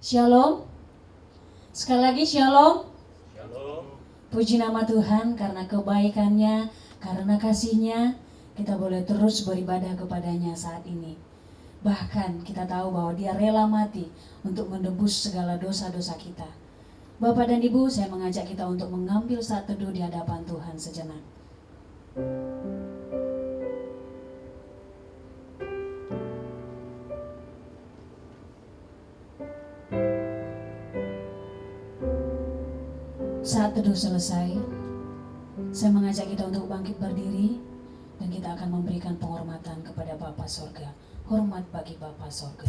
Shalom. Sekali lagi shalom. Shalom. Puji nama Tuhan karena kebaikannya, karena kasihnya, kita boleh terus beribadah kepadanya saat ini. Bahkan kita tahu bahwa Dia rela mati untuk menebus segala dosa-dosa kita. Bapak dan Ibu, saya mengajak kita untuk mengambil saat teduh di hadapan Tuhan sejenak. Saat teduh selesai, saya mengajak kita untuk bangkit berdiri dan kita akan memberikan penghormatan kepada Bapa Sorga. Hormat bagi Bapa Sorga.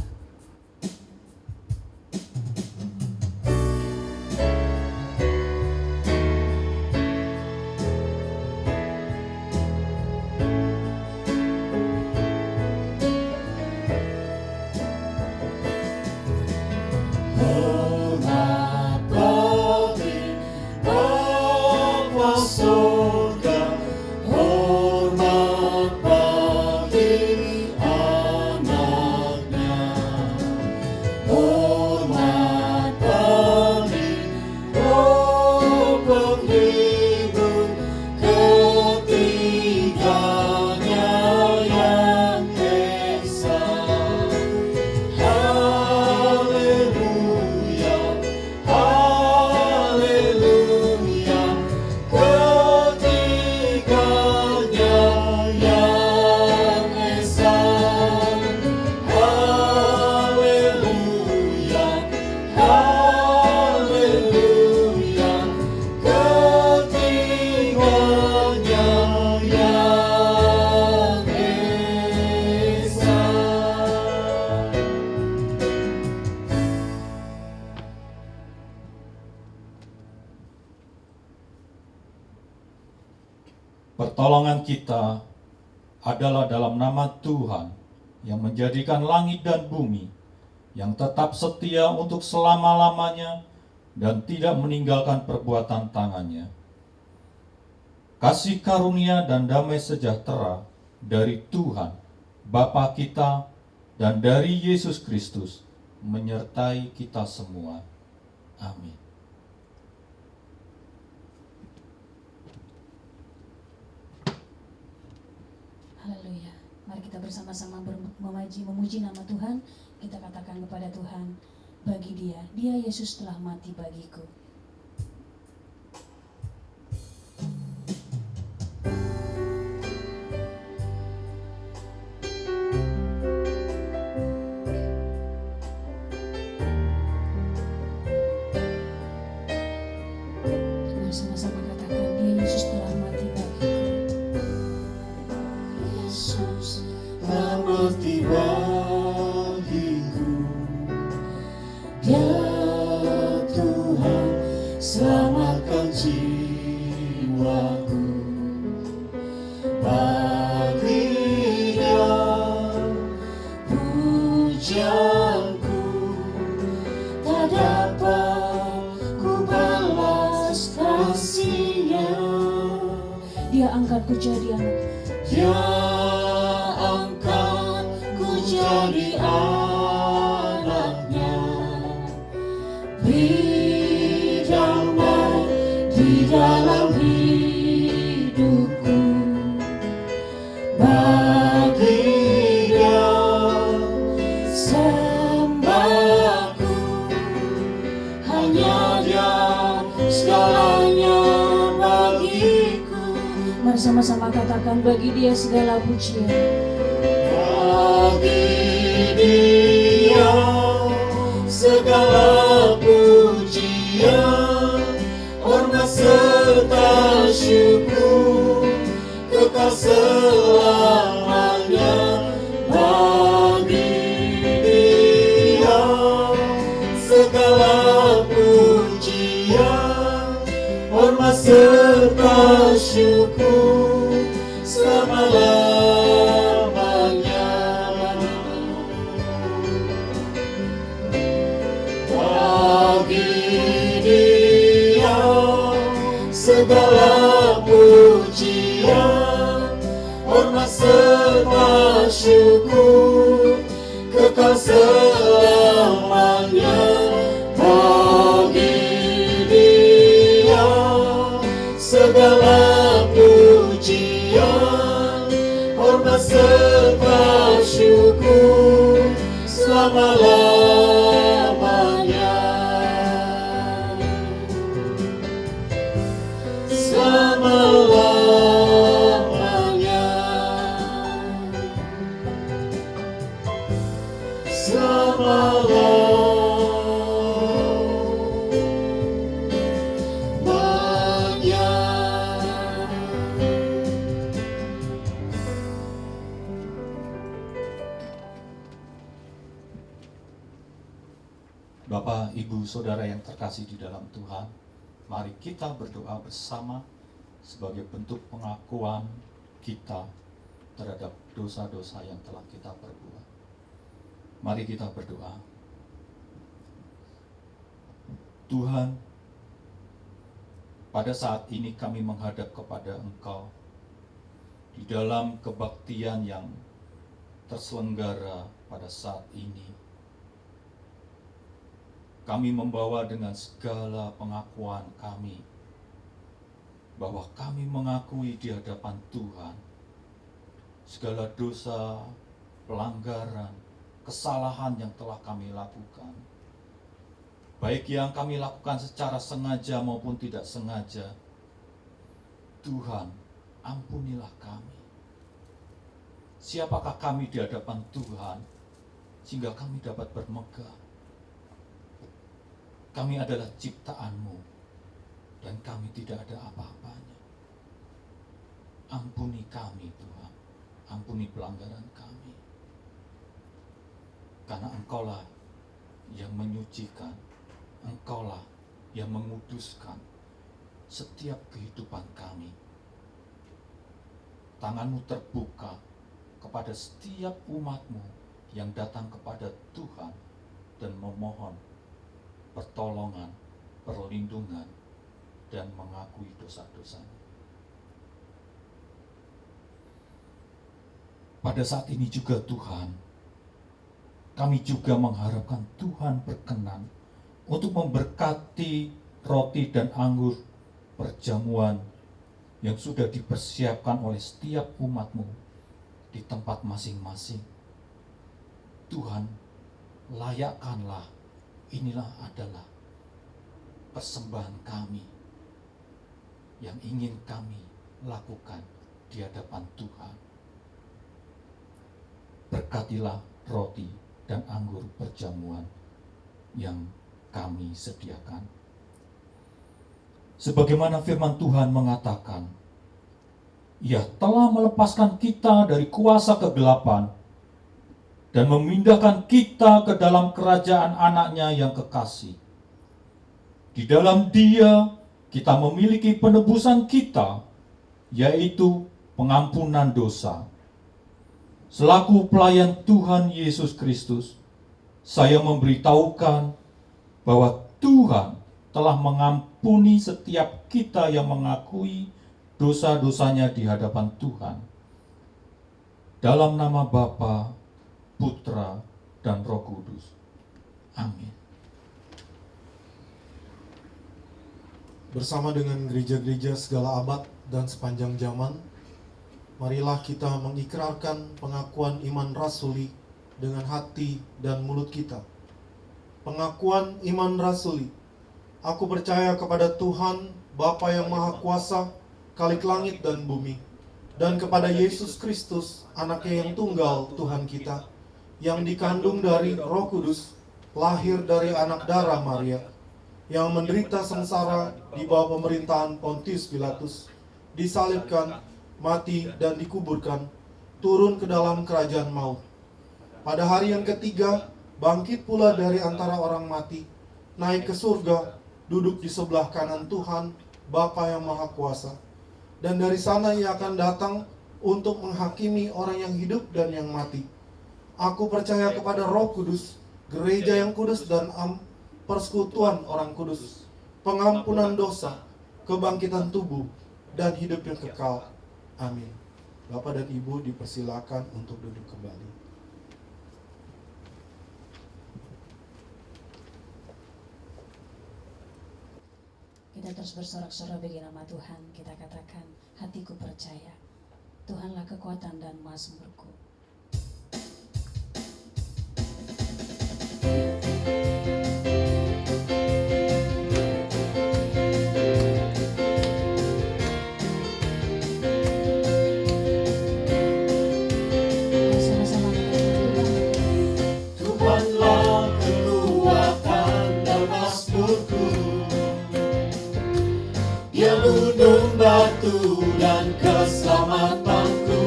Pertolongan kita adalah dalam nama Tuhan yang menjadikan langit dan bumi, yang tetap setia untuk selama-lamanya dan tidak meninggalkan perbuatan tangannya. Kasih karunia dan damai sejahtera dari Tuhan, Bapa kita, dan dari Yesus Kristus menyertai kita semua. Amin. Haleluya. Mari kita bersama-sama memuji nama Tuhan. Kita katakan kepada Tuhan, bagi Dia Yesus telah mati bagiku. Bersama-sama katakan, Dia Yesus telah mati bagiku. Yesus telah mati bagiku. Dia Tuhan selamatkan jiwaku. Bagi Dia pujianku tak dapat ku balas kasih-Nya. Dia angkatku jadi anak. Dia angkatku jadi anaknya. Beri damai di dalam hidupku. Bagi Dia sembahku. Hanya Dia segalanya bagiku. Mari sama-sama katakan, bagi Dia segala pujian. Bagi Dia segala pujian, hormat serta syukur, kekal selamanya. Bagi Dia segala pujian, hormat serta syukur selama-lamanya. Bagi Dia segala pujian, hormat serta syukur, kekal selamanya. selama-lamanya. Selama-lamanya. Bapak, Ibu, Saudara yang terkasih di dalam Tuhan, mari kita berdoa bersama sebagai bentuk pengakuan kita terhadap dosa-dosa yang telah kita perbuat. Mari kita berdoa. Tuhan, pada saat ini kami menghadap kepada Engkau di dalam kebaktian yang terselenggara pada saat ini. Kami membawa dengan segala pengakuan kami bahwa kami mengakui di hadapan Tuhan segala dosa, pelanggaran, kesalahan yang telah kami lakukan. Baik yang kami lakukan secara sengaja maupun tidak sengaja. Tuhan, ampunilah kami. Siapakah kami di hadapan Tuhan sehingga kami dapat bermegah? Kami adalah ciptaan-Mu dan kami tidak ada apa-apanya. Ampuni kami Tuhan, ampuni pelanggaran kami. Karena Engkaulah yang menyucikan, Engkaulah yang menguduskan setiap kehidupan kami. Tangan-Mu terbuka kepada setiap umat-Mu yang datang kepada Tuhan dan memohon pertolongan, perlindungan, dan mengakui dosa-dosanya. Pada saat ini juga Tuhan, kami juga mengharapkan Tuhan berkenan untuk memberkati roti dan anggur perjamuan yang sudah dipersiapkan oleh setiap umat-Mu di tempat masing-masing. Tuhan, layakkanlah. Inilah adalah persembahan kami yang ingin kami lakukan di hadapan Tuhan. Berkatilah roti dan anggur perjamuan yang kami sediakan. Sebagaimana firman Tuhan mengatakan, Ia telah melepaskan kita dari kuasa kegelapan dan memindahkan kita ke dalam kerajaan anaknya yang kekasih. Di dalam Dia, kita memiliki penebusan kita, yaitu pengampunan dosa. Selaku pelayan Tuhan Yesus Kristus, saya memberitahukan bahwa Tuhan telah mengampuni setiap kita yang mengakui dosa-dosanya di hadapan Tuhan. Dalam nama Bapa, Putra, dan Roh Kudus. Amin. Bersama dengan gereja-gereja segala abad dan sepanjang zaman, marilah kita mengikrarkan pengakuan iman rasuli dengan hati dan mulut kita. Pengakuan iman rasuli. Aku percaya kepada Tuhan, Bapa yang Maha Kuasa, Khalik langit dan bumi, dan kepada Yesus Kristus, Anaknya yang tunggal Tuhan kita, yang dikandung dari Roh Kudus, lahir dari anak darah Maria, yang menderita sengsara di bawah pemerintahan Pontius Pilatus, disalibkan, mati dan dikuburkan, turun ke dalam kerajaan maut. Pada hari yang ketiga, bangkit pula dari antara orang mati, naik ke surga, duduk di sebelah kanan Tuhan, Bapa yang Maha Kuasa. Dan dari sana Ia akan datang untuk menghakimi orang yang hidup dan yang mati. Aku percaya kepada Roh Kudus, gereja yang kudus dan persekutuan orang kudus, pengampunan dosa, kebangkitan tubuh, dan hidup yang kekal. Amin. Bapak dan Ibu dipersilakan untuk duduk kembali. Kita terus bersorak-sorak bagi nama Tuhan. Kita katakan, hatiku percaya, Tuhanlah kekuatan dan mazmurku. Dia gunung batu dan keselamatanku.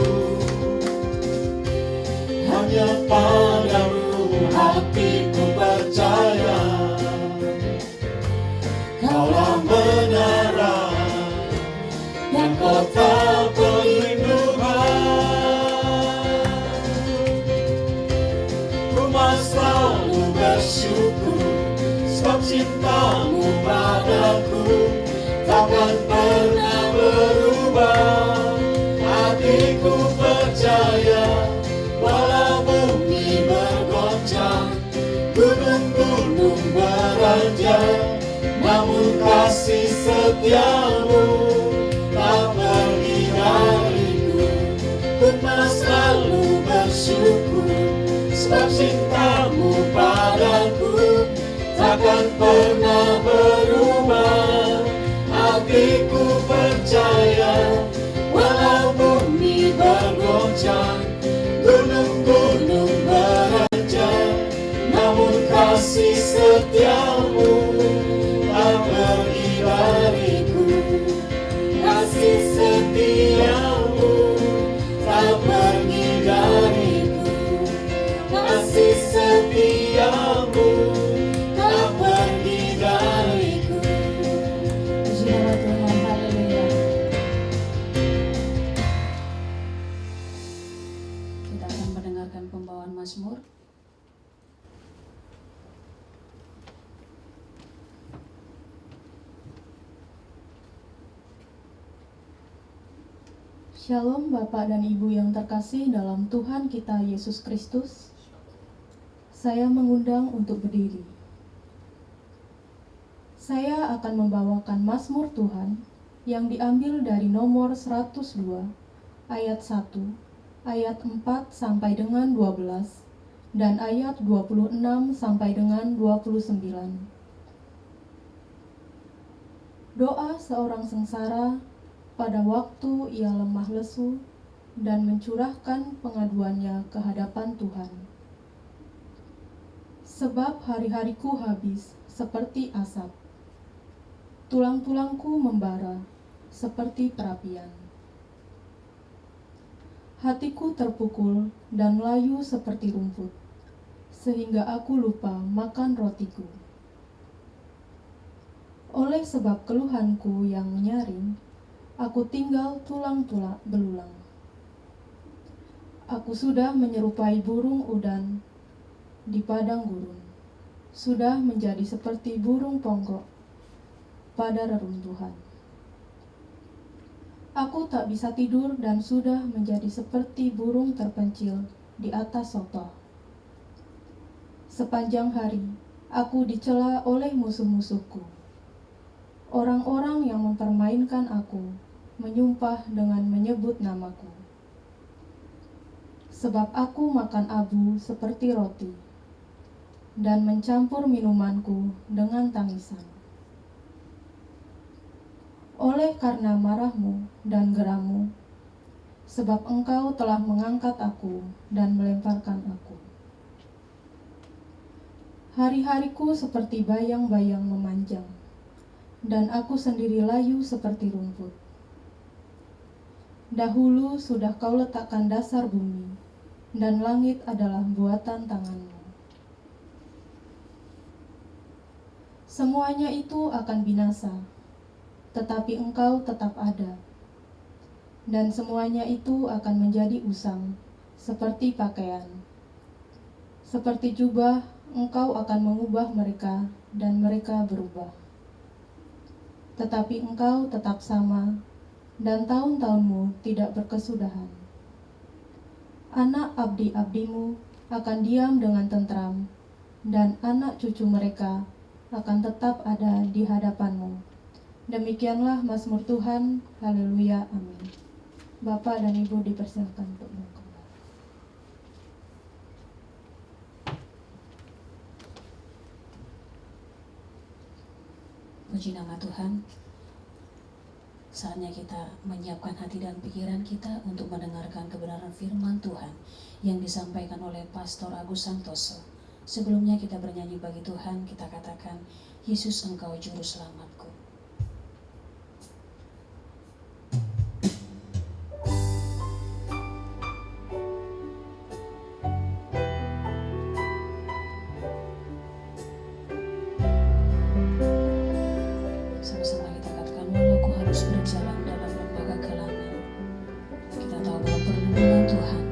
Hanya padamu hatiku percaya. Kaulah menara dan kota perlindungan. Ku selalu bersyukur sebab cintamu padaku takkan pernah berubah. Hatiku percaya walau bumi bergoncang, gunung-gunung beranjak, namun kasih setiamu tak pergi dariku. Ku selalu bersyukur sebab cintamu padaku takkan pernah berubah. Hatiku percaya walau bumi bergoncang, gunung-gunung beranjak, namun kasih setiamu tak pergi dariku. Kasih setiamu tak pergi dariku. Kasih setiamu tak pergi dariku. Puji nama Tuhan, haleluya. Kita akan mendengarkan pembawaan Mazmur. Shalom Bapak dan Ibu yang terkasih dalam Tuhan kita Yesus Kristus. Saya mengundang untuk berdiri. Saya akan membawakan Mazmur Tuhan yang diambil dari nomor 102 ayat 1, ayat 4 sampai dengan 12 dan ayat 26 sampai dengan 29. Doa seorang sengsara pada waktu ia lemah lesu dan mencurahkan pengaduannya ke hadapan Tuhan. Sebab hari-hariku habis seperti asap, tulang-tulangku membara seperti perapian. Hatiku terpukul dan layu seperti rumput, sehingga aku lupa makan rotiku. Oleh sebab keluhanku yang menyaring, aku tinggal tulang-tulang belulang. Aku sudah menyerupai burung udan di padang gurun, sudah menjadi seperti burung ponggok pada reruntuhan. Aku tak bisa tidur dan sudah menjadi seperti burung terpencil di atas sotoh. Sepanjang hari, aku dicela oleh musuh-musuhku. Orang-orang yang mempermainkan aku menyumpah dengan menyebut namaku. Sebab aku makan abu seperti roti, dan mencampur minumanku dengan tangisan. Oleh karena marahmu dan gerammu, sebab engkau telah mengangkat aku dan melemparkan aku. Hari-hariku seperti bayang-bayang memanjang, dan aku sendiri layu seperti rumput. Dahulu sudah kau letakkan dasar bumi, dan langit adalah buatan tanganmu. Semuanya itu akan binasa, tetapi engkau tetap ada. Dan semuanya itu akan menjadi usang, seperti pakaian. Seperti jubah, engkau akan mengubah mereka, dan mereka berubah. Tetapi engkau tetap sama, dan tahun-tahunmu tidak berkesudahan. Anak abdi-abdimu akan diam dengan tentram, dan anak cucu mereka akan tetap ada di hadapanmu. Demikianlah Mazmur Tuhan, haleluya, amin. Bapak dan Ibu dipersilakan untuk mengembang. Puji nama Tuhan. Saatnya kita menyiapkan hati dan pikiran kita untuk mendengarkan kebenaran firman Tuhan yang disampaikan oleh Pastor Agus Santoso. Sebelumnya kita bernyanyi bagi Tuhan, kita katakan, Yesus Engkau Juru Selamatku. terus berjalan dalam lembaga kelangan. Kita tahu bahwa perlindungan Tuhan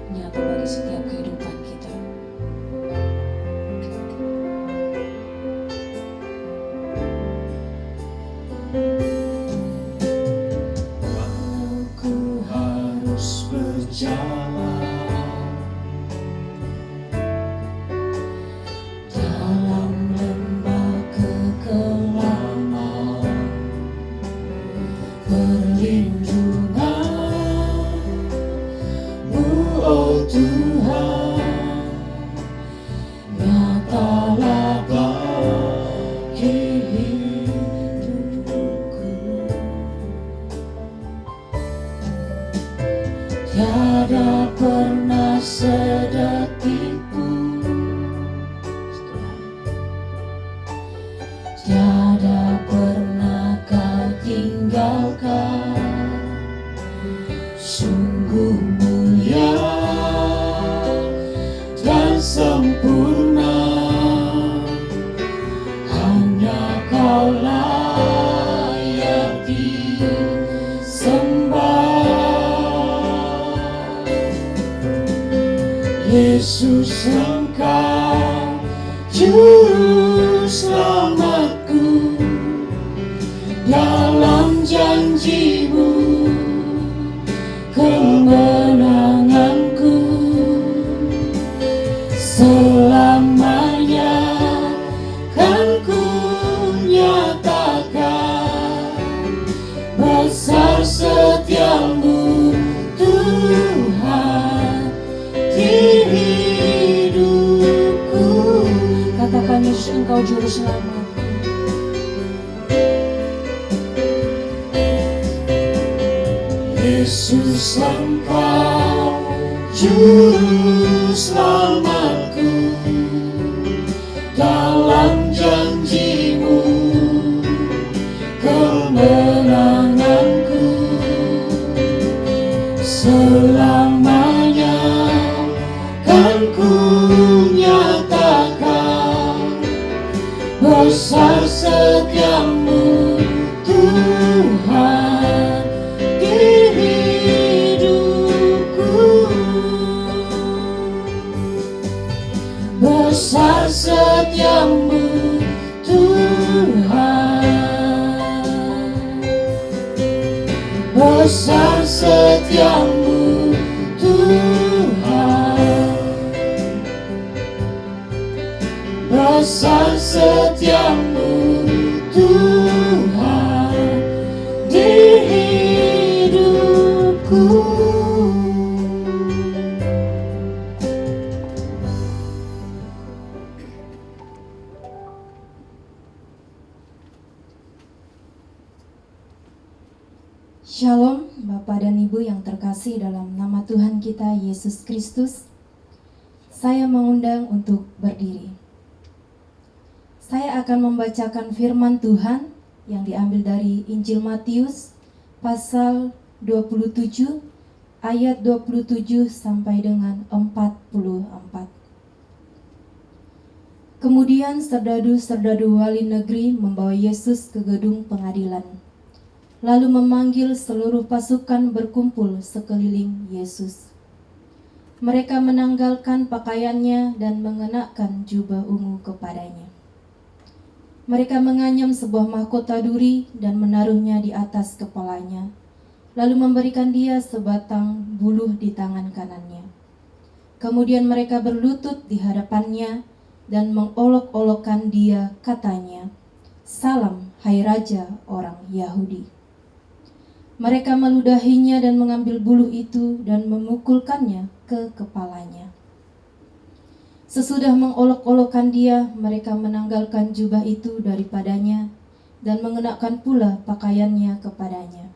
nyata bagi setiap kehidupan kita. Walau ku harus berjalan Dalam lembah kekelaman, perlindungan-Mu, oh Tuhan, nyatalah bagi hidupku. Tiada pernah sedetik pun, tiada pernah Kau tinggalkan. Sungguh mulia dan sempurna, hanya Kau layak disembah. Yesus, Engkau Juru Selamatku, dalam janji-Mu kemenanganku. Selamanya kan ku nyatakan besar setia-Mu, Tuhan, di hidupku. Katakan, Yesus, Engkau Juru Selamat. Yesus, Engkau Juru Selamatku, dalam janji-Mu kemenanganku. Selamanya kan ku nyatakan besar setia-Mu, Tuhan, di hidupku. Besar setia-Mu, Tuhan, besar setia-Mu, Tuhan, besar setia-Mu, Tuhan, di hidupku. Shalom Bapak dan Ibu yang terkasih dalam nama Tuhan kita Yesus Kristus. Saya mengundang untuk berdiri. Saya akan membacakan firman Tuhan yang diambil dari Injil Matius pasal 27 ayat 27 sampai dengan 44. Kemudian serdadu-serdadu wali negeri membawa Yesus ke gedung pengadilan, lalu memanggil seluruh pasukan berkumpul sekeliling Yesus. Mereka menanggalkan pakaiannya dan mengenakan jubah ungu kepadanya. Mereka menganyam sebuah mahkota duri dan menaruhnya di atas kepalanya, lalu memberikan dia sebatang buluh di tangan kanannya. Kemudian mereka berlutut di hadapannya dan mengolok-olokkan dia, katanya, "Salam, hai Raja orang Yahudi." Mereka meludahinya dan mengambil buluh itu dan memukulkannya ke kepalanya. Sesudah mengolok-olokkan dia, mereka menanggalkan jubah itu daripadanya dan mengenakan pula pakaiannya kepadanya.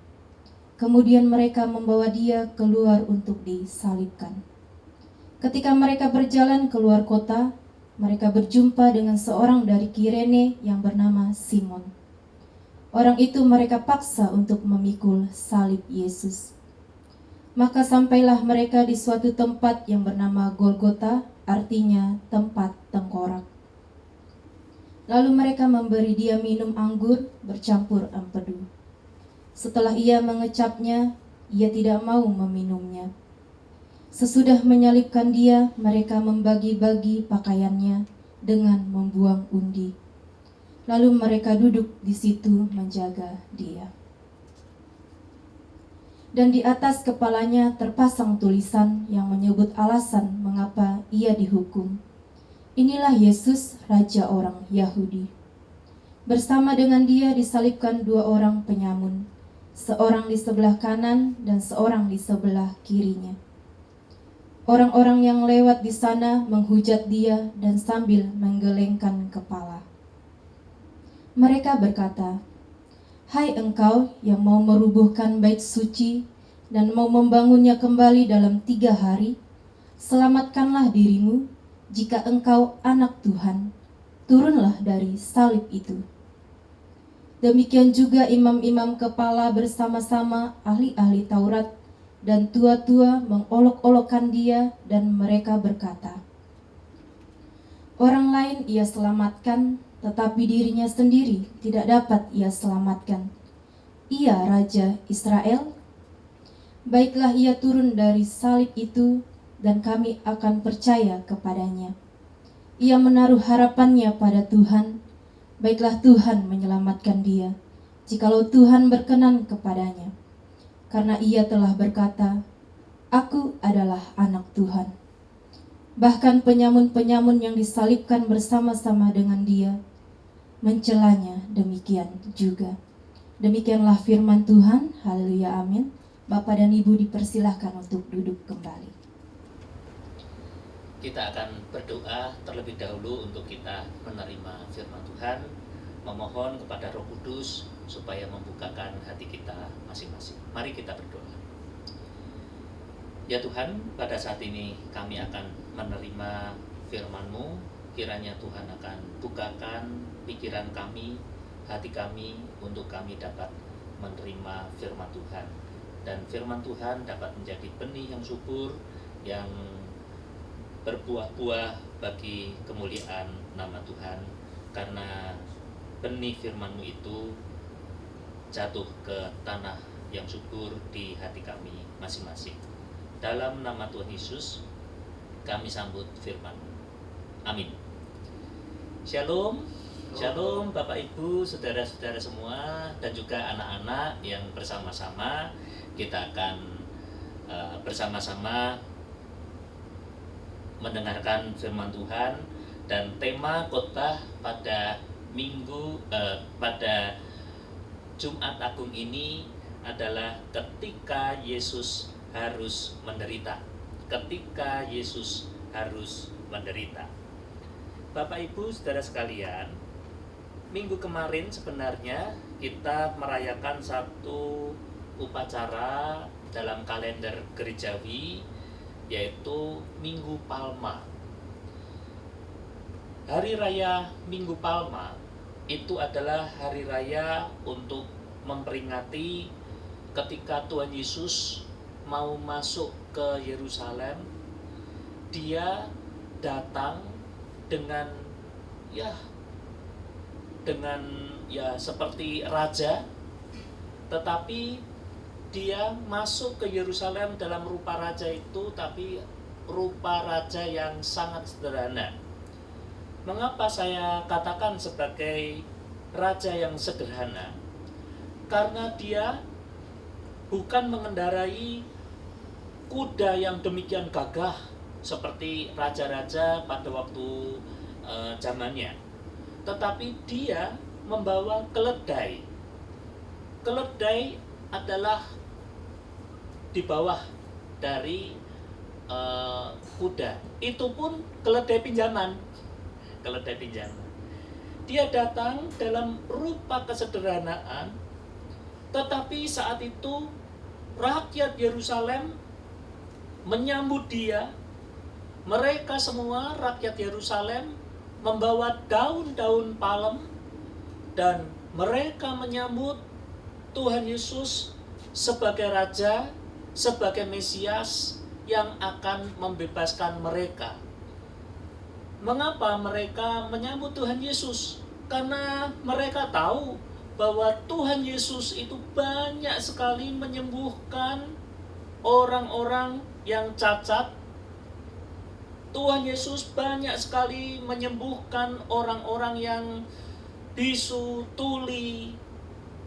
Kemudian mereka membawa dia keluar untuk disalibkan. Ketika mereka berjalan keluar kota, mereka berjumpa dengan seorang dari Kirene yang bernama Simon. Orang itu mereka paksa untuk memikul salib Yesus. Maka sampailah mereka di suatu tempat yang bernama Golgota, artinya tempat tengkorak. Lalu mereka memberi dia minum anggur bercampur empedu. Setelah ia mengecapnya, ia tidak mau meminumnya. Sesudah menyalibkan dia, mereka membagi-bagi pakaiannya dengan membuang undi. Lalu mereka duduk di situ menjaga dia. Dan di atas kepalanya terpasang tulisan yang menyebut alasan mengapa ia dihukum. Inilah Yesus, Raja orang Yahudi. Bersama dengan dia disalibkan 2 orang penyamun, seorang di sebelah kanan dan seorang di sebelah kirinya. Orang-orang yang lewat di sana menghujat dia dan sambil menggelengkan kepala. Mereka berkata, "Hai engkau yang mau merubuhkan bait suci dan mau membangunnya kembali dalam 3 hari, selamatkanlah dirimu. Jika engkau anak Tuhan, turunlah dari salib itu." Demikian juga imam-imam kepala bersama-sama ahli-ahli Taurat dan tua-tua mengolok-olokkan dia, dan mereka berkata, "Orang lain ia selamatkan, tetapi dirinya sendiri tidak dapat ia selamatkan. Ia Raja Israel? Baiklah ia turun dari salib itu, dan kami akan percaya kepadanya. Ia menaruh harapannya pada Tuhan, baiklah Tuhan menyelamatkan dia, jikalau Tuhan berkenan kepadanya. Karena ia telah berkata, 'Aku adalah anak Tuhan.'" Bahkan penyamun-penyamun yang disalibkan bersama-sama dengan dia mencelanya demikian juga. Demikianlah firman Tuhan. Haleluya, amin. Bapak dan Ibu dipersilahkan untuk duduk kembali. Kita akan berdoa terlebih dahulu untuk kita menerima firman Tuhan, memohon kepada Roh Kudus supaya membukakan hati kita masing-masing. Mari kita berdoa. Ya Tuhan, pada saat ini kami akan menerima firman-Mu. Kiranya Tuhan akan bukakan pikiran kami, hati kami, untuk kami dapat menerima firman Tuhan. Dan firman Tuhan dapat menjadi benih yang subur, yang berbuah-buah bagi kemuliaan nama Tuhan. Karena benih firman-Mu itu jatuh ke tanah yang subur di hati kami masing-masing. Dalam nama Tuhan Yesus, kami sambut firman-Mu. Amin. Shalom, shalom Bapak Ibu, saudara-saudara semua, dan juga anak-anak yang bersama-sama. Kita akan bersama-sama mendengarkan firman Tuhan, dan tema khotbah pada pada Jumat Agung ini adalah ketika Yesus harus menderita. Ketika Yesus harus menderita. Bapak Ibu saudara sekalian, minggu kemarin sebenarnya kita merayakan satu upacara dalam kalender gerejawi, yaitu Minggu Palma. Hari Raya Minggu Palma itu adalah hari raya untuk memperingati ketika Tuhan Yesus mau masuk ke Yerusalem. Dia datang dengan seperti raja, tetapi dia masuk ke Yerusalem dalam rupa raja itu, tapi rupa raja yang sangat sederhana. Mengapa saya katakan sebagai raja yang sederhana? Karena dia bukan mengendarai kuda yang demikian gagah seperti raja-raja pada waktu zamannya, tetapi dia membawa keledai. Keledai adalah di bawah dari kuda. Itu pun keledai pinjaman. Keledai pinjaman. Dia datang dalam rupa kesederhanaan, tetapi saat itu rakyat Yerusalem menyambut dia. Mereka semua rakyat Yerusalem membawa daun-daun palem, dan mereka menyambut Tuhan Yesus sebagai Raja, sebagai Mesias yang akan membebaskan mereka. Mengapa mereka menyambut Tuhan Yesus? Karena mereka tahu bahwa Tuhan Yesus itu banyak sekali menyembuhkan orang-orang yang cacat. Tuhan Yesus banyak sekali menyembuhkan orang-orang yang bisu, tuli,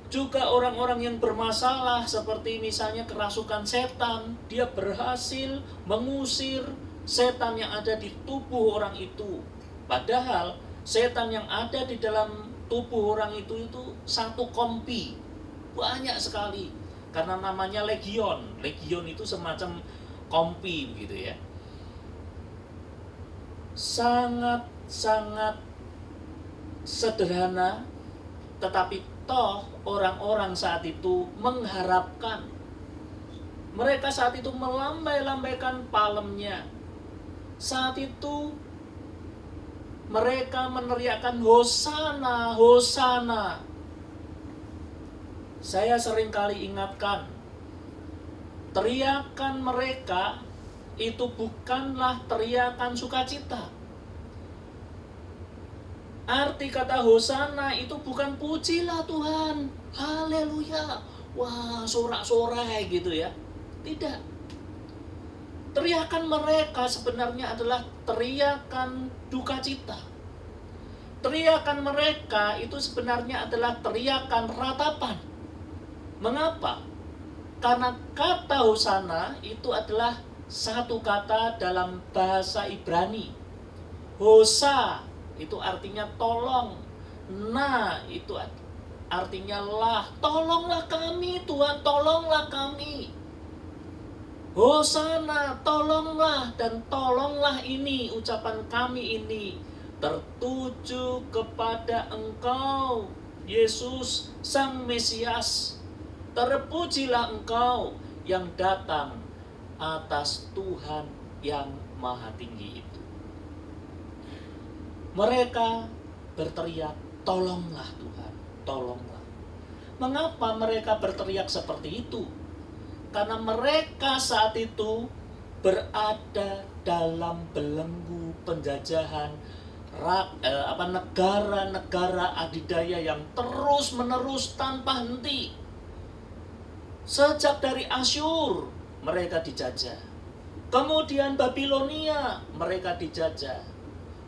juga orang-orang yang bermasalah seperti misalnya kerasukan setan. Dia berhasil mengusir setan yang ada di tubuh orang itu. Padahal setan yang ada di dalam tubuh orang itu satu kompi, banyak sekali, karena namanya legion. Legion itu semacam kompi begitu ya. Sangat-sangat sederhana, tetapi toh orang-orang saat itu mengharapkan. Mereka saat itu melambai-lambaikan palemnya. Saat itu mereka meneriakkan Hosana, Hosana. Saya seringkali ingatkan, teriakan mereka itu bukanlah teriakan sukacita. Arti kata Hosana itu bukan pujilah Tuhan, haleluya, wah sorak-sorai gitu ya. Tidak. Teriakan mereka sebenarnya adalah teriakan duka cita. Teriakan mereka itu sebenarnya adalah teriakan ratapan. Mengapa? Karena kata Hosana itu adalah satu kata dalam bahasa Ibrani. Hosa itu artinya tolong. Na itu artinya lah. Tolonglah kami Tuhan, tolonglah kami. Hosana, tolonglah, dan tolonglah ini, ucapan kami ini tertuju kepada Engkau, Yesus Sang Mesias. Terpujilah Engkau yang datang atas Tuhan yang Maha Tinggi itu. Mereka berteriak, tolonglah Tuhan, tolonglah. Mengapa mereka berteriak seperti itu? Karena mereka saat itu berada dalam belenggu penjajahan negara-negara adidaya yang terus-menerus tanpa henti. Sejak dari Asyur mereka dijajah, kemudian Babilonia mereka dijajah,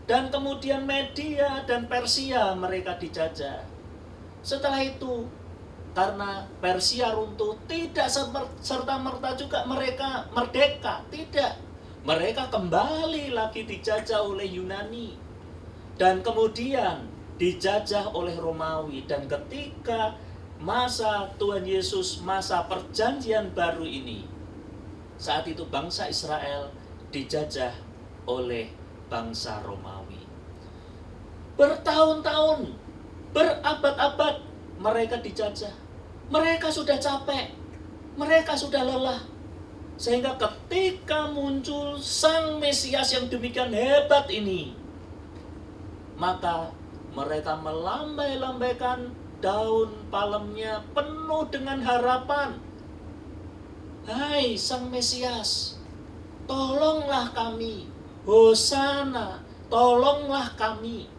dan kemudian Media dan Persia mereka dijajah. Setelah itu, karena Persia runtuh, tidak serta-merta juga mereka merdeka, tidak. Mereka kembali lagi dijajah oleh Yunani, dan kemudian dijajah oleh Romawi. Dan ketika masa Tuhan Yesus, masa perjanjian baru ini, saat itu bangsa Israel dijajah oleh bangsa Romawi. Bertahun-tahun, berabad-abad mereka dijajah. Mereka sudah capek, mereka sudah lelah. Sehingga ketika muncul Sang Mesias yang demikian hebat ini, maka mereka melambai-lambaikan daun palemnya penuh dengan harapan. Hai Sang Mesias, tolonglah kami. Hosana, tolonglah kami.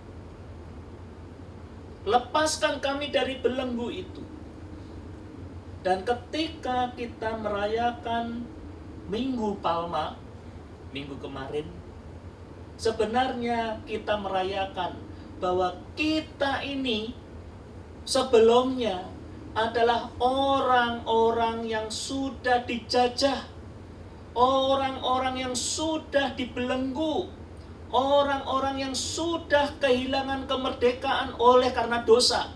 Lepaskan kami dari belenggu itu. Dan ketika kita merayakan Minggu Palma, minggu kemarin, sebenarnya kita merayakan bahwa kita ini sebelumnya adalah orang-orang yang sudah dijajah, orang-orang yang sudah dibelenggu, orang-orang yang sudah kehilangan kemerdekaan oleh karena dosa.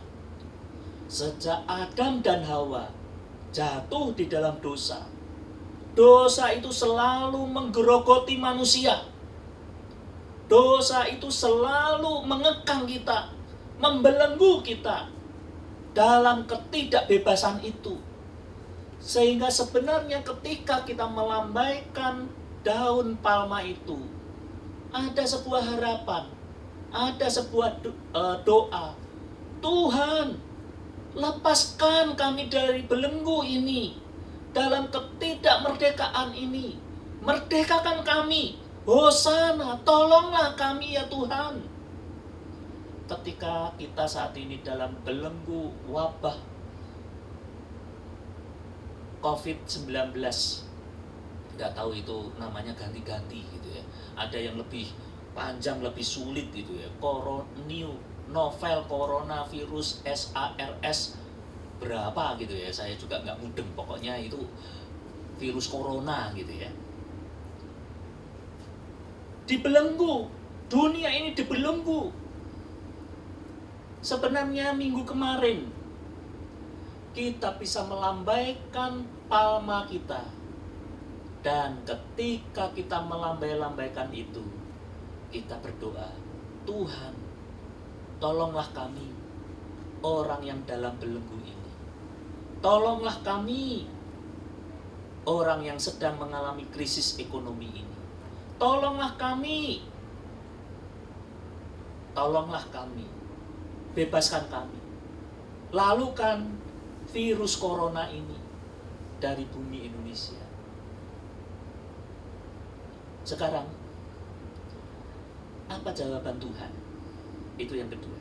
Sejak Adam dan Hawa jatuh di dalam dosa, dosa itu selalu menggerogoti manusia. Dosa itu selalu mengekang kita, membelenggu kita dalam ketidakbebasan itu. Sehingga sebenarnya ketika kita melambaikan daun palma itu, ada sebuah harapan, ada sebuah doa. Tuhan, lepaskan kami dari belenggu ini, dalam ketidakmerdekaan ini. Merdekakan kami. Hosana, tolonglah kami ya Tuhan. ketika kita saat ini dalam belenggu wabah COVID-19, nggak tahu itu namanya ganti-ganti gitu ya. Ada yang lebih panjang, lebih sulit gitu ya. Novel coronavirus SARS berapa gitu ya. Saya juga nggak mudeng, pokoknya itu virus corona gitu ya. Dibelenggu, dunia ini dibelenggu. Sebenarnya minggu kemarin kita bisa melambaikan palma kita. Dan ketika kita melambai-lambaikan itu, kita berdoa, Tuhan, tolonglah kami, orang yang dalam belenggu ini. Tolonglah kami, orang yang sedang mengalami krisis ekonomi ini. Tolonglah kami. Tolonglah kami. Bebaskan kami. Lalukan virus corona ini dari bumi Indonesia. Sekarang, apa jawaban Tuhan? Itu yang kedua.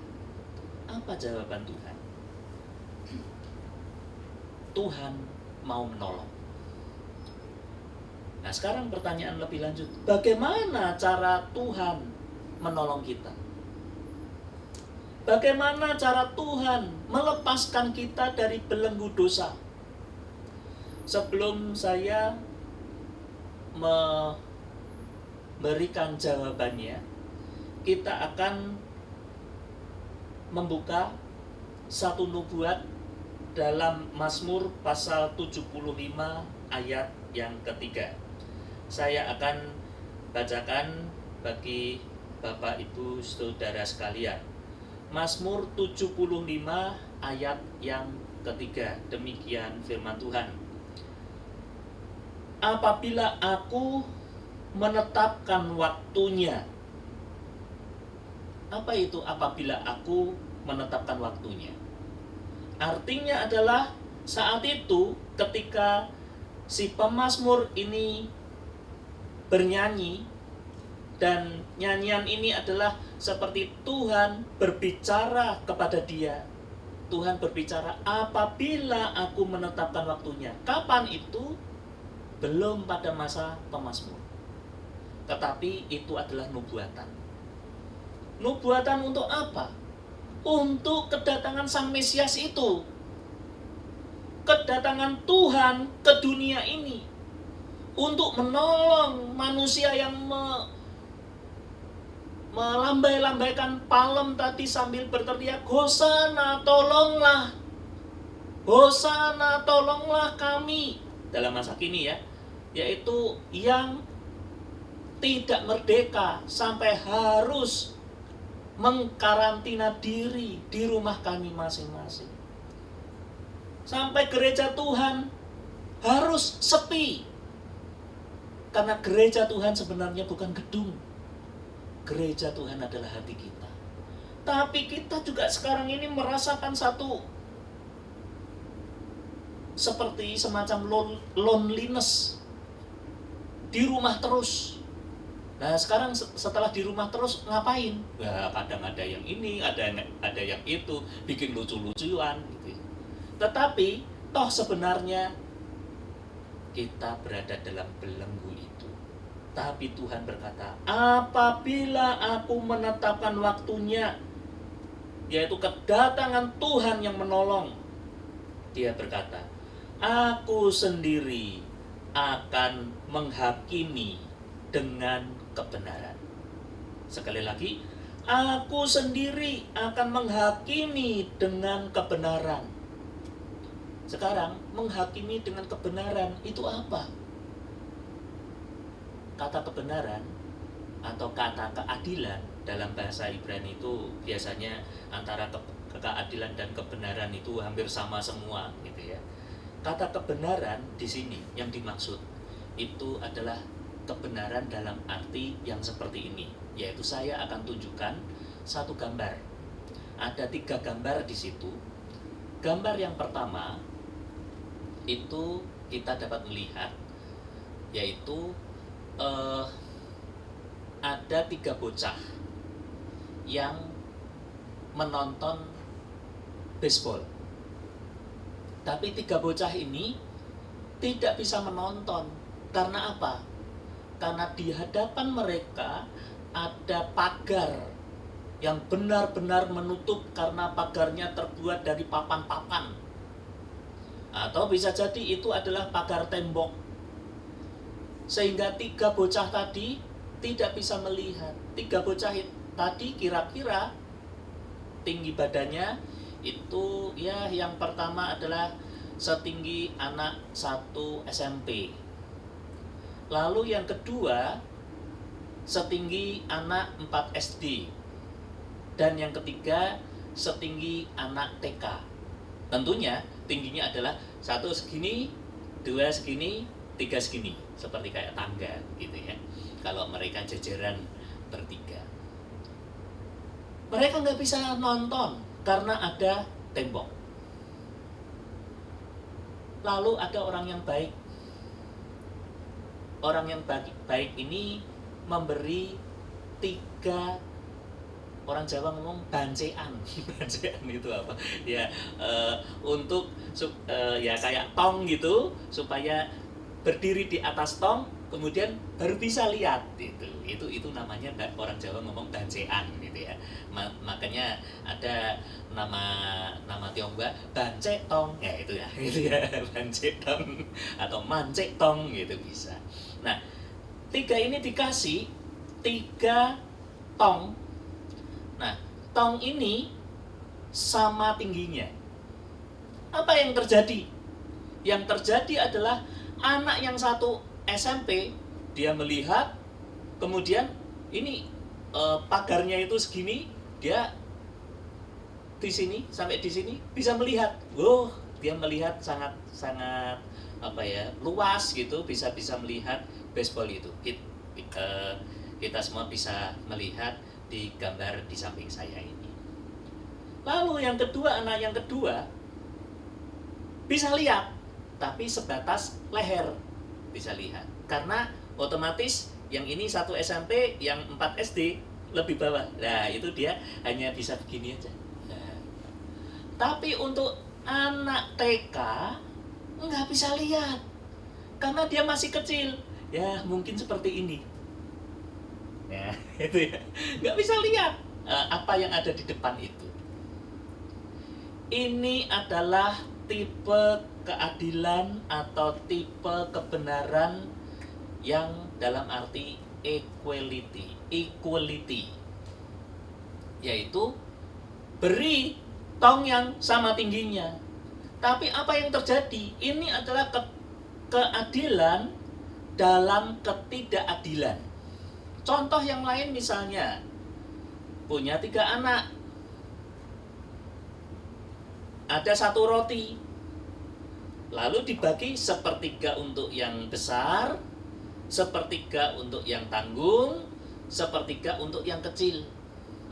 Apa jawaban Tuhan? Tuhan mau menolong. Nah, sekarang pertanyaan lebih lanjut. Bagaimana cara Tuhan menolong kita? Bagaimana cara Tuhan melepaskan kita dari belenggu dosa? Sebelum saya memberikan jawabannya, kita akan membuka satu nubuat dalam Mazmur pasal 75 ayat yang ketiga. Saya akan bacakan bagi Bapak Ibu Saudara sekalian. Mazmur 75 ayat yang ketiga. Demikian firman Tuhan. Apabila aku menetapkan waktunya. Apa itu apabila aku menetapkan waktunya? Artinya adalah saat itu ketika si pemazmur ini bernyanyi, dan nyanyian ini adalah seperti Tuhan berbicara kepada dia. Tuhan berbicara, apabila aku menetapkan waktunya. Kapan itu? Belum pada masa pemazmur. Tetapi itu adalah nubuatan. Nubuatan untuk apa? Untuk kedatangan Sang Mesias itu. Kedatangan Tuhan ke dunia ini. Untuk menolong manusia yang melambai-lambaikan palem tadi sambil berteriak, Hosana, tolonglah. Hosana, tolonglah kami. Dalam masa kini ya. Yaitu yang tidak merdeka sampai harus mengkarantina diri di rumah kami masing-masing. Sampai gereja Tuhan harus sepi. Karena gereja Tuhan sebenarnya bukan gedung. Gereja Tuhan adalah hati kita. Tapi kita juga sekarang ini merasakan satu seperti semacam loneliness. Di rumah terus. Nah, sekarang setelah di rumah terus ngapain? Ya, kadang ada yang ini, ada yang itu, bikin lucu-lucuan gitu. Tetapi toh sebenarnya kita berada dalam belenggu itu. Tapi Tuhan berkata, apabila aku menetapkan waktunya, yaitu kedatangan Tuhan yang menolong, dia berkata, aku sendiri akan menghakimi dengan kebenaran. Sekali lagi, aku sendiri akan menghakimi dengan kebenaran. Sekarang, menghakimi dengan kebenaran itu apa? Kata kebenaran atau kata keadilan dalam bahasa Ibrani itu biasanya antara keadilan dan kebenaran itu hampir sama semua gitu ya. Kata kebenaran di sini yang dimaksud itu adalah kebenaran dalam arti yang seperti ini, yaitu saya akan tunjukkan satu gambar. Ada 3 gambar di situ. Gambar yang pertama itu kita dapat melihat, yaitu ada 3 bocah yang menonton baseball. Tapi 3 bocah ini tidak bisa menonton. Karena apa? Karena di hadapan mereka ada pagar yang benar-benar menutup, karena pagarnya terbuat dari papan-papan. Atau bisa jadi itu adalah pagar tembok. Sehingga 3 bocah tadi tidak bisa melihat. 3 bocah tadi kira-kira tinggi badannya itu ya, yang pertama adalah setinggi anak 1 SMP. Lalu yang kedua setinggi anak 4 SD. Dan yang ketiga setinggi anak TK. Tentunya tingginya adalah 1 segini, 2 segini, 3 segini. Seperti kayak tangga gitu ya. Kalau mereka jajaran bertiga. Mereka nggak bisa nonton karena ada tembok. Lalu ada orang yang baik. Orang yang baik ini memberi 3, orang Jawa ngomong bancean. Bancean itu apa? Ya untuk ya kayak tong gitu, supaya berdiri di atas tong, kemudian baru bisa lihat gitu. Itu namanya orang Jawa ngomong bancean gitu ya. Makanya ada nama Tionghoa bance tong ya, itu ya. Itu ya, bance tong atau mance tong gitu bisa. Nah, 3 ini dikasih 3 tong. Nah, tong ini sama tingginya. Apa yang terjadi? Yang terjadi adalah anak yang 1 SMP, dia melihat, kemudian ini pagarnya itu segini, dia di sini sampai di sini bisa melihat. Dia melihat sangat luas gitu, bisa melihat baseball itu. Kita semua bisa melihat di gambar di samping saya ini. Lalu yang kedua, anak yang kedua bisa lihat, tapi sebatas leher bisa lihat. Karena otomatis yang ini 1 SMP, yang 4 SD lebih bawah. Nah, itu dia hanya bisa begini aja. Nah, tapi untuk anak TK nggak bisa lihat karena dia masih kecil. Ya, mungkin seperti ini. Ya, itu ya. Nggak bisa lihat apa yang ada di depan itu. Ini adalah tipe keadilan atau tipe kebenaran yang dalam arti equality, yaitu beri tong yang sama tingginya. Tapi apa yang terjadi? Ini adalah keadilan dalam ketidakadilan. Contoh yang lain misalnya, punya 3 anak, ada 1 roti, lalu dibagi 1/3 untuk yang besar, 1/3 untuk yang tanggung, 1/3 untuk yang kecil.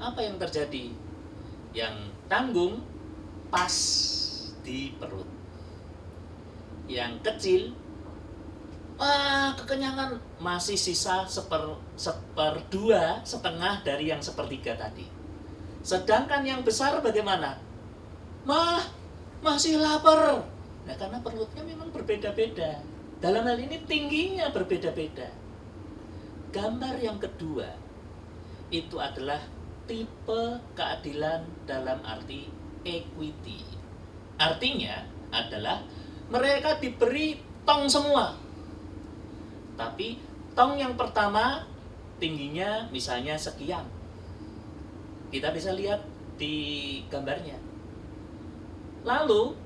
Apa yang terjadi? Yang tanggung pas di perut, yang kecil kekenyangan, masih sisa 1/2, setengah dari yang 1/3 tadi. Sedangkan yang besar bagaimana? Masih lapar. Nah, karena perutnya memang berbeda-beda. Dalam hal ini tingginya berbeda-beda. Gambar yang kedua itu adalah tipe keadilan dalam arti equity. Artinya adalah mereka diberi tong semua. Tapi tong yang pertama tingginya misalnya sekian. Kita bisa lihat di gambarnya. Lalu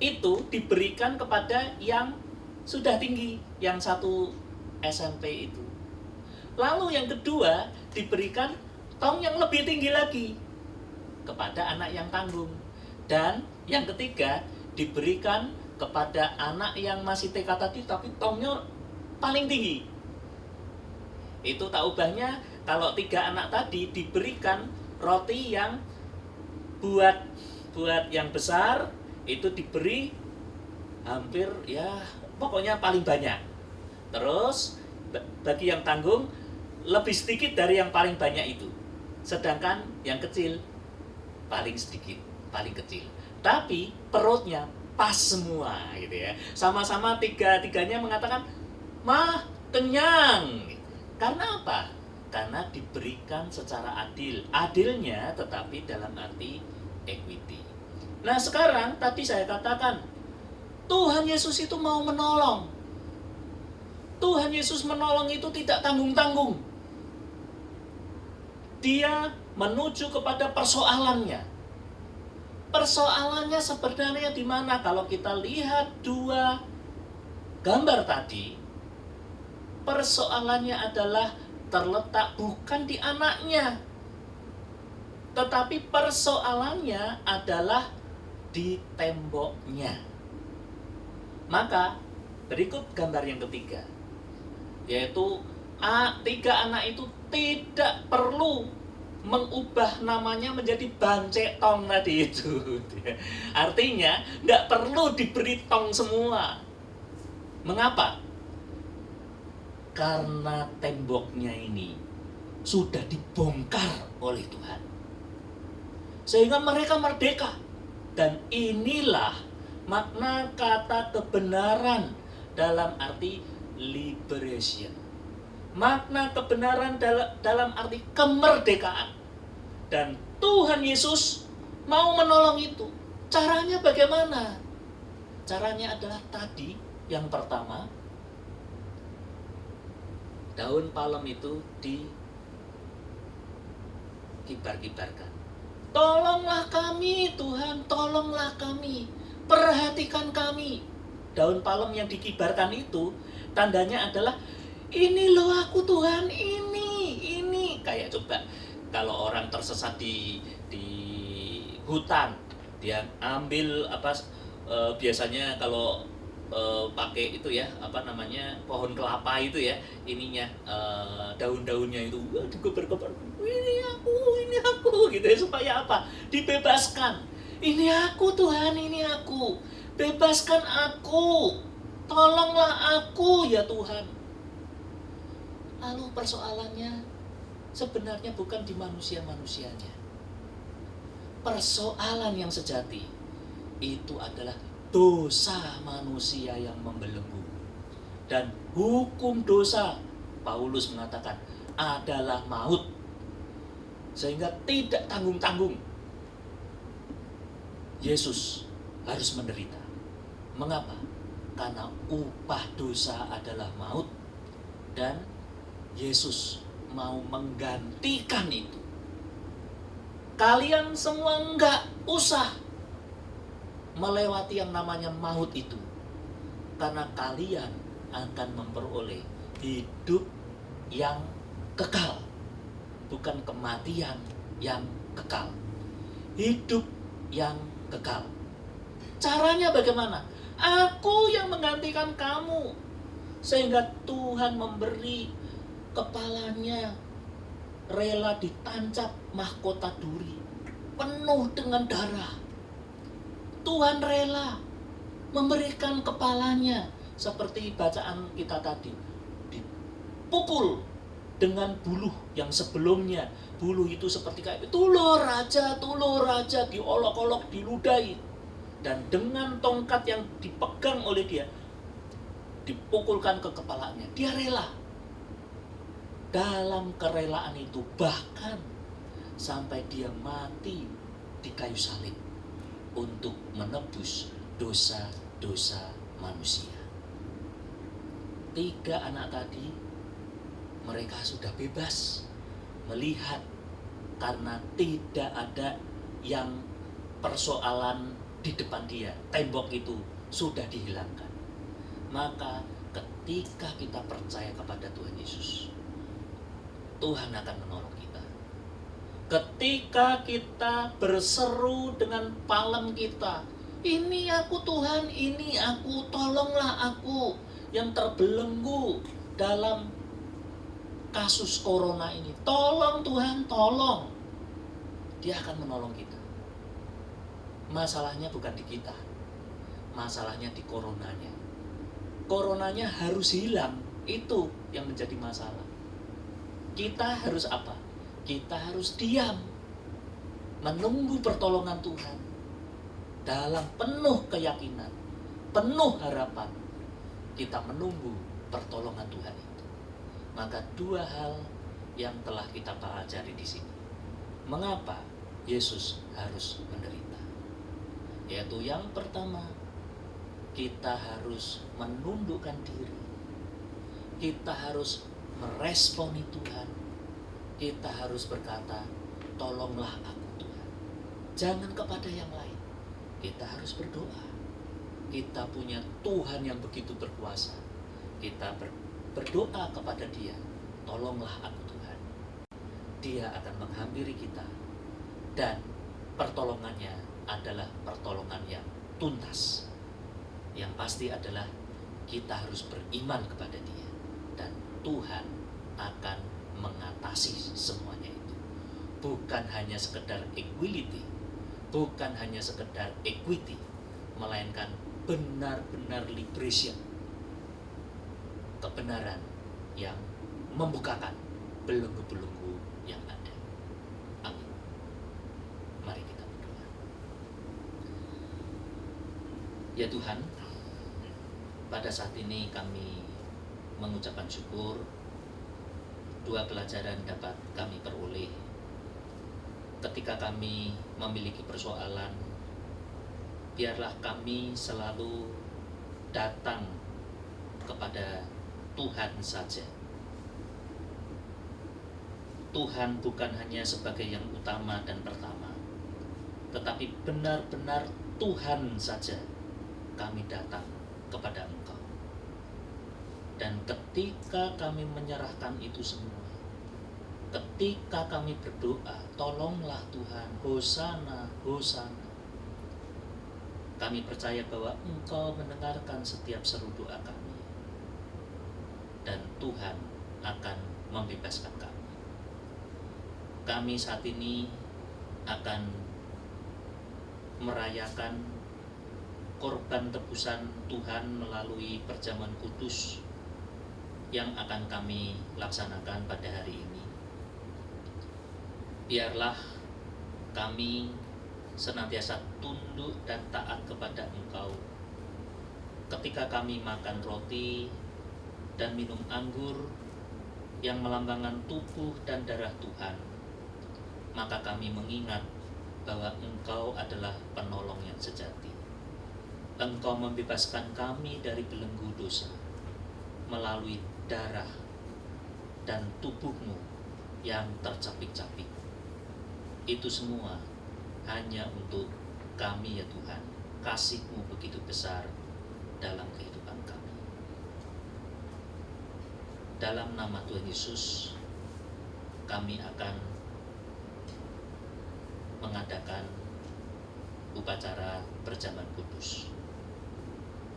itu diberikan kepada yang sudah tinggi, yang 1 SMP itu. Lalu yang kedua diberikan tong yang lebih tinggi lagi kepada anak yang tanggung. Dan yang ketiga diberikan kepada anak yang masih TK tadi tapi tongnya paling tinggi. Itu tak ubahnya kalau 3 anak tadi diberikan roti yang buat yang besar, itu diberi hampir ya pokoknya paling banyak. Terus bagi yang tanggung lebih sedikit dari yang paling banyak itu. sedangkan yang kecil paling sedikit, paling kecil. Tapi perutnya pas semua gitu ya. Sama-sama tiga-tiganya mengatakan, "Mah, kenyang." Karena apa? Karena diberikan secara adil. Adilnya tetapi dalam arti equity. Nah sekarang tadi saya katakan, Tuhan Yesus itu mau menolong. Tuhan Yesus menolong itu tidak tanggung-tanggung. Dia menuju kepada persoalannya. Persoalannya sebenarnya di mana? Kalau kita lihat dua gambar tadi, persoalannya adalah terletak bukan di anaknya, tetapi persoalannya adalah di temboknya. Maka berikut gambar yang ketiga, yaitu tiga anak itu tidak perlu mengubah namanya menjadi bancetong tadi itu. Artinya tidak perlu diberi tong semua. Mengapa? Karena temboknya ini sudah dibongkar oleh Tuhan, sehingga mereka merdeka. Dan inilah makna kata kebenaran dalam arti liberation. Makna kebenaran dalam arti kemerdekaan. Dan Tuhan Yesus mau menolong itu. Caranya bagaimana? Caranya adalah tadi, yang pertama, daun palem itu dikibar-kibarkan. Tolonglah kami Tuhan, tolonglah kami, perhatikan kami. Daun palem yang dikibarkan itu tandanya adalah, ini loh aku Tuhan, ini. Kayak coba kalau orang tersesat di hutan, dia ambil biasanya kalau pakai itu ya, pohon kelapa itu ya, daun-daunnya itu dikebar-kebar, ini aku gitu ya, supaya apa? Dibebaskan. Ini aku Tuhan, ini aku. Bebaskan aku. Tolonglah aku ya Tuhan. Lalu persoalannya sebenarnya bukan di manusia-manusianya. Persoalan yang sejati itu adalah dosa manusia yang membelenggu. Dan hukum dosa, Paulus mengatakan, adalah maut. Sehingga tidak tanggung-tanggung Yesus harus menderita. Mengapa? Karena upah dosa adalah maut. Dan Yesus mau menggantikan itu. Kalian semua enggak usah melewati yang namanya maut itu, karena kalian akan memperoleh hidup yang kekal, bukan kematian yang kekal. Hidup yang kekal. Caranya bagaimana? Aku yang menggantikan kamu, sehingga Tuhan memberi kepalanya rela ditancap mahkota duri penuh dengan darah. Tuhan rela memberikan kepalanya seperti bacaan kita tadi, dipukul dengan buluh yang sebelumnya. Buluh itu seperti kayak tulur raja, diolok-olok, diludahi. Dan dengan tongkat yang dipegang oleh dia, dipukulkan ke kepalanya. Dia rela. Dalam kerelaan itu bahkan sampai dia mati di kayu salib untuk menebus dosa-dosa manusia. Tiga anak tadi, mereka sudah bebas melihat karena tidak ada yang persoalan di depan dia. Tembok itu sudah dihilangkan. Maka ketika kita percaya kepada Tuhan Yesus, Tuhan akan menolong kita. Ketika kita berseru dengan palem kita, ini aku Tuhan, ini aku, tolonglah aku yang terbelenggu dalam kasus corona ini. Tolong Tuhan, tolong. Dia akan menolong kita. Masalahnya bukan di kita, masalahnya di coronanya. Coronanya harus hilang, itu yang menjadi masalah. Kita harus apa? kita harus diam, menunggu pertolongan Tuhan dalam penuh keyakinan, penuh harapan. Kita menunggu pertolongan Tuhan itu. Maka dua hal yang telah kita pelajari di sini. Mengapa Yesus harus menderita? Yaitu yang pertama, kita harus menundukkan diri. Kita harus meresponi Tuhan. Kita harus berkata, tolonglah aku Tuhan. Jangan kepada yang lain. Kita harus berdoa. Kita punya Tuhan yang begitu berkuasa. Kita berdoa kepada Dia, tolonglah aku Tuhan. Dia akan menghampiri kita. Dan pertolongannya adalah pertolongan yang tuntas. Yang pasti adalah kita harus beriman kepada Dia. Dan Tuhan akan mengatasi semuanya itu. Bukan hanya sekedar equality, bukan hanya sekedar equity, melainkan benar-benar liberation, kebenaran yang membukakan belenggu-belenggu yang ada. Amin. Mari kita berdoa. Ya Tuhan, pada saat ini kami mengucapkan syukur dua pelajaran dapat kami peroleh ketika kami memiliki persoalan. Biarlah kami selalu datang kepada Tuhan saja. Tuhan bukan hanya sebagai yang utama dan pertama, tetapi benar-benar Tuhan saja kami datang kepada Engkau. Dan ketika kami menyerahkan itu semua, ketika kami berdoa, tolonglah Tuhan, hosana, hosana, kami percaya bahwa Engkau mendengarkan setiap seru doa kami. Dan Tuhan akan membebaskan kami. Kami saat ini akan merayakan korban tebusan Tuhan melalui perjamuan kudus yang akan kami laksanakan pada hari ini. Biarlah kami senantiasa tunduk dan taat kepada Engkau ketika kami makan roti dan minum anggur yang melambangkan tubuh dan darah Tuhan. Maka kami mengingat bahwa Engkau adalah penolong yang sejati. Engkau membebaskan kami dari belenggu dosa melalui darah dan tubuh-Mu yang tercapik-capik. Itu semua hanya untuk kami ya Tuhan. Kasih-Mu begitu besar dalam kehidupan kami. Dalam nama Tuhan Yesus, kami akan mengadakan upacara perjamuan kudus.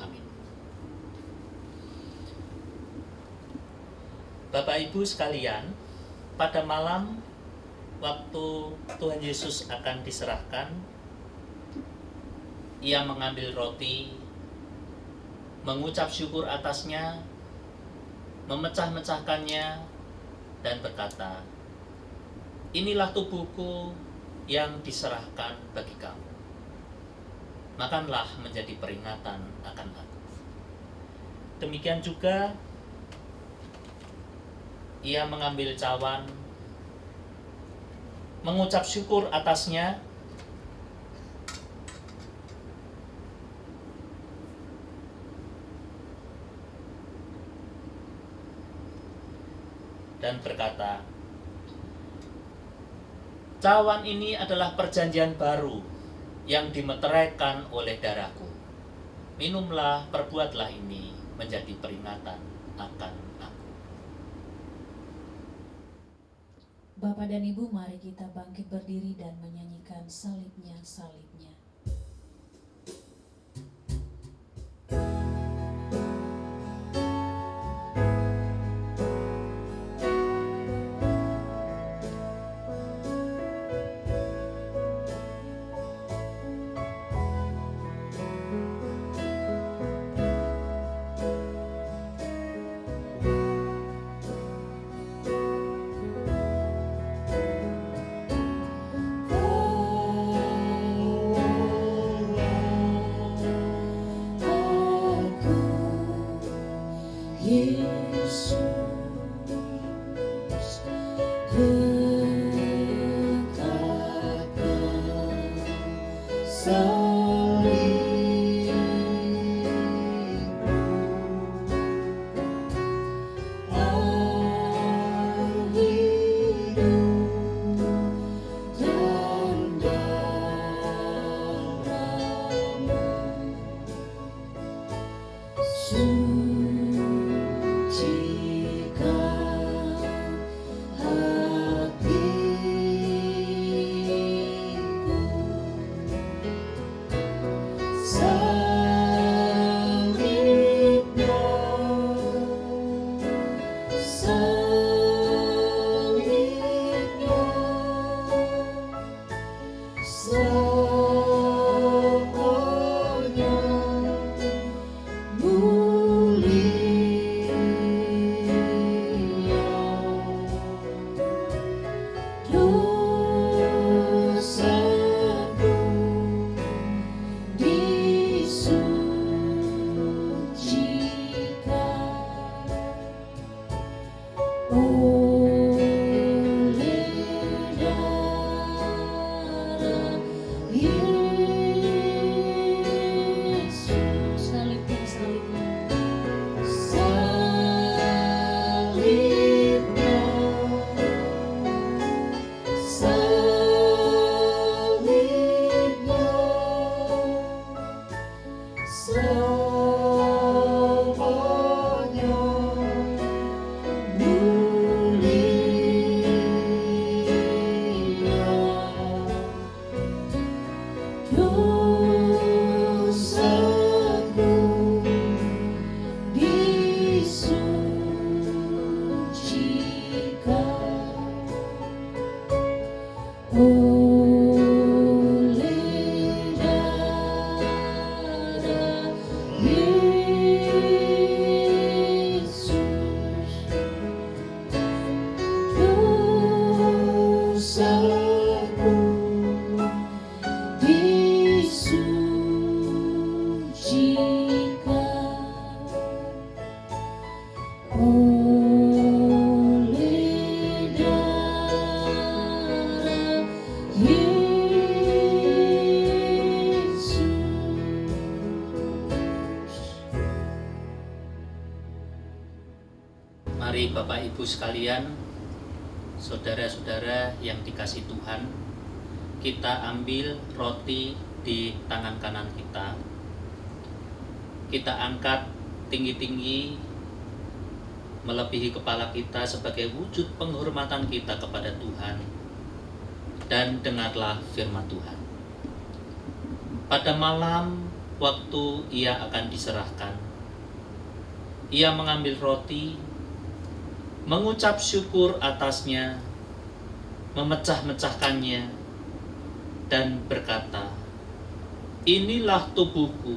Amin. Bapak Ibu sekalian, pada malam waktu Tuhan Yesus akan diserahkan, Ia mengambil roti, mengucap syukur atasnya, memecah-mecahkannya, dan berkata, "Inilah tubuhku yang diserahkan bagi kamu. Makanlah menjadi peringatan akan aku." Demikian juga Ia mengambil cawan, mengucap syukur atasnya, dan berkata, "Cawan ini adalah perjanjian baru yang dimeteraikan oleh darahku. Minumlah, perbuatlah ini menjadi peringatan akan aku." Bapak dan Ibu, mari kita bangkit berdiri dan menyanyikan salibnya, salibnya. Yesus dekatkan salibmu, air hidup dan darahmu, sucikan hatiku. Salibnya, salibnya, semuanya mulia. Dosaku disucikan oleh darah Yesus. Salibnya, salibnya, salibnya, semuanya mulia. Dosaku disucikan oleh darah Yesus. Dosaku disucikan oleh darah Yesus. Mari Bapak Ibu sekalian, saudara-saudara yang dikasihi Tuhan, kita ambil roti di tangan kanan kita. Kita angkat tinggi-tinggi melebihi kepala kita sebagai wujud penghormatan kita kepada Tuhan. Dan dengarlah firman Tuhan. Pada malam waktu ia akan diserahkan, ia mengambil roti, mengucap syukur atasnya, memecah-mecahkannya, dan berkata, "Inilah tubuhku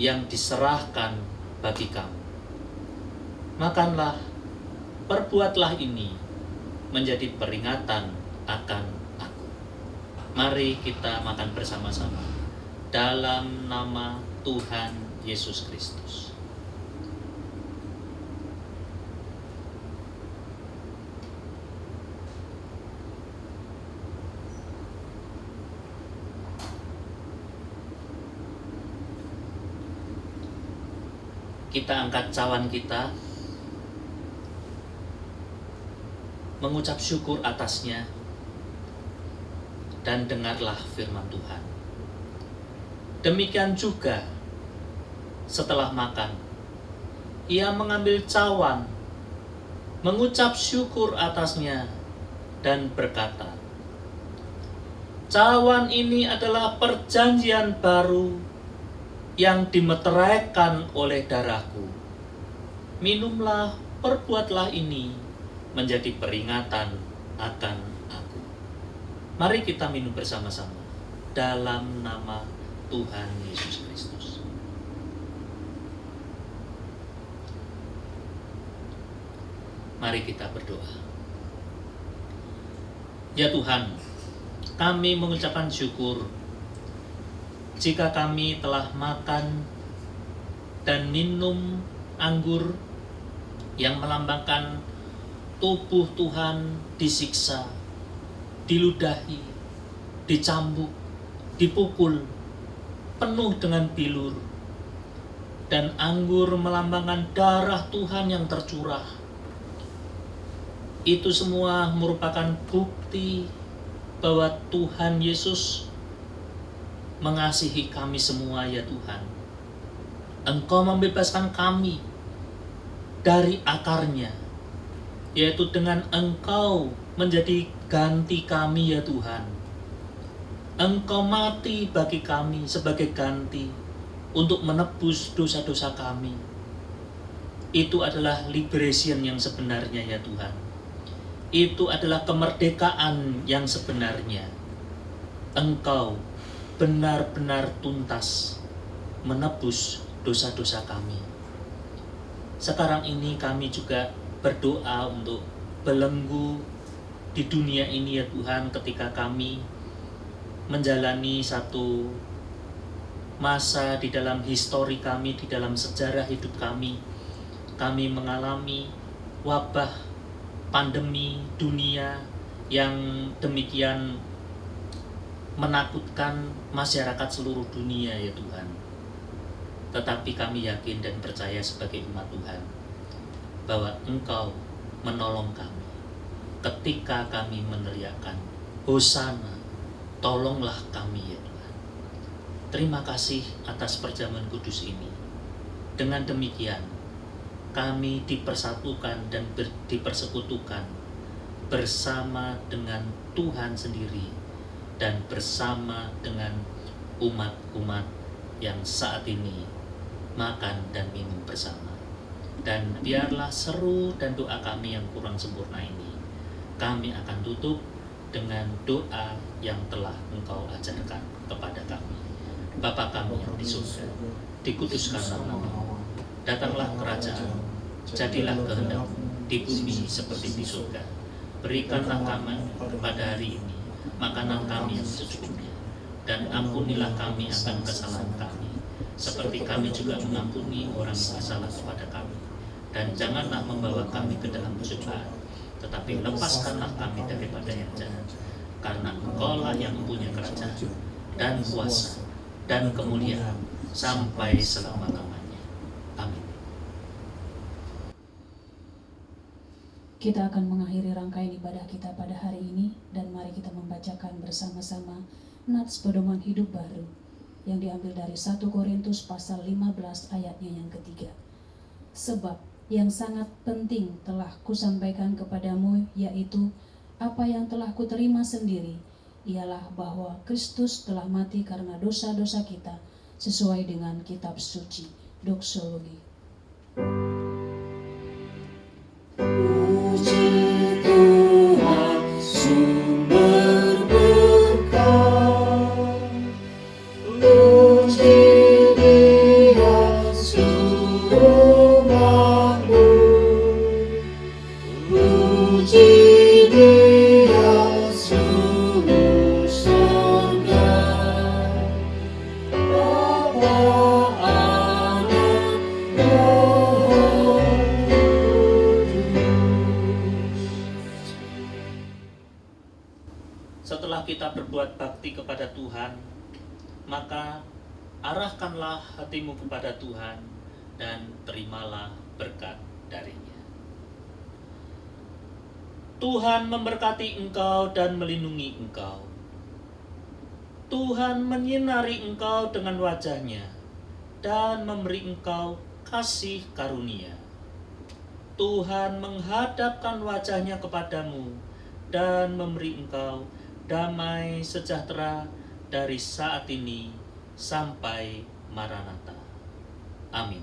yang diserahkan bagi kamu. Makanlah, perbuatlah ini menjadi peringatan akan aku." Mari kita makan bersama-sama dalam nama Tuhan Yesus Kristus. Kita angkat cawan kita, mengucap syukur atasnya, dan dengarlah firman Tuhan. Demikian juga setelah makan, ia mengambil cawan, mengucap syukur atasnya, dan berkata, "Cawan ini adalah perjanjian baru yang dimeteraikan oleh darahku. Minumlah, perbuatlah ini menjadi peringatan akan aku." Mari kita minum bersama-sama dalam nama Tuhan Yesus Kristus. Mari kita berdoa. Ya Tuhan, kami mengucapkan syukur jika kami telah makan dan minum anggur yang melambangkan tubuh Tuhan disiksa, diludahi, dicambuk, dipukul, penuh dengan bilur, dan anggur melambangkan darah Tuhan yang tercurah. Itu semua merupakan bukti bahwa Tuhan Yesus mengasihi kami semua, ya Tuhan. Engkau membebaskan kami dari akarnya, yaitu dengan Engkau menjadi ganti kami, ya Tuhan. Engkau mati bagi kami sebagai ganti untuk menebus dosa-dosa kami. Itu adalah liberation yang sebenarnya, ya Tuhan. Itu adalah kemerdekaan yang sebenarnya. Engkau benar-benar tuntas menebus dosa-dosa kami. Sekarang ini kami juga berdoa untuk belenggu di dunia ini, ya Tuhan, ketika kami menjalani satu masa di dalam histori kami, di dalam sejarah hidup kami. Kami mengalami wabah pandemi dunia yang demikian menakutkan masyarakat seluruh dunia, ya Tuhan. Tetapi kami yakin dan percaya sebagai umat Tuhan bahwa Engkau menolong kami ketika kami meneriakkan Hosana, tolonglah kami, ya Tuhan. Terima kasih atas perjamuan kudus ini. Dengan demikian kami dipersatukan dan dipersekutukan bersama dengan Tuhan sendiri dan bersama dengan umat-umat yang saat ini makan dan minum bersama. Dan biarlah seru dan doa kami yang kurang sempurna ini kami akan tutup dengan doa yang telah Engkau ajarkan kepada kami. Bapa kami yang di surga, dikuduskanlah namamu, datanglah kerajaan, jadilah kehendak-Mu di bumi seperti di surga. Berikanlah kami pada hari ini makanan kami yang secukupnya, dan ampunilah kami akan kesalahan kami, seperti kami juga mengampuni orang yang bersalah kepada kami. Dan janganlah membawa kami ke dalam pencobaan, tetapi lepaskanlah kami daripada yang jahat. Karena Engkau-lah yang mempunyai kerajaan dan kuasa dan kemuliaan sampai selama-lamanya. Amin. Kita akan mengakhiri rangkaian ibadah kita pada hari ini, dan mari kita membacakan bersama-sama nats pedoman hidup baru yang diambil dari 1 Korintus pasal 15 ayatnya yang ketiga. Sebab yang sangat penting telah kusampaikan kepadamu, yaitu apa yang telah kuterima sendiri, ialah bahwa Kristus telah mati karena dosa-dosa kita sesuai dengan kitab suci. Doksologi. Puji Tuhan sumber berkah, puji Dia seluruh makhluk, puji Dia seluruh surga, Bapa, Anak, Roh Kudus. Setelah kita berbuat bakti kepada Tuhan, maka arahkanlah hatimu kepada Tuhan dan terimalah berkat darinya. Tuhan memberkati engkau dan melindungi engkau. Tuhan menyinari engkau dengan wajah-Nya dan memberi engkau kasih karunia. Tuhan menghadapkan wajah-Nya kepadamu dan memberi engkau damai sejahtera dari saat ini sampai Maranatha. Amin.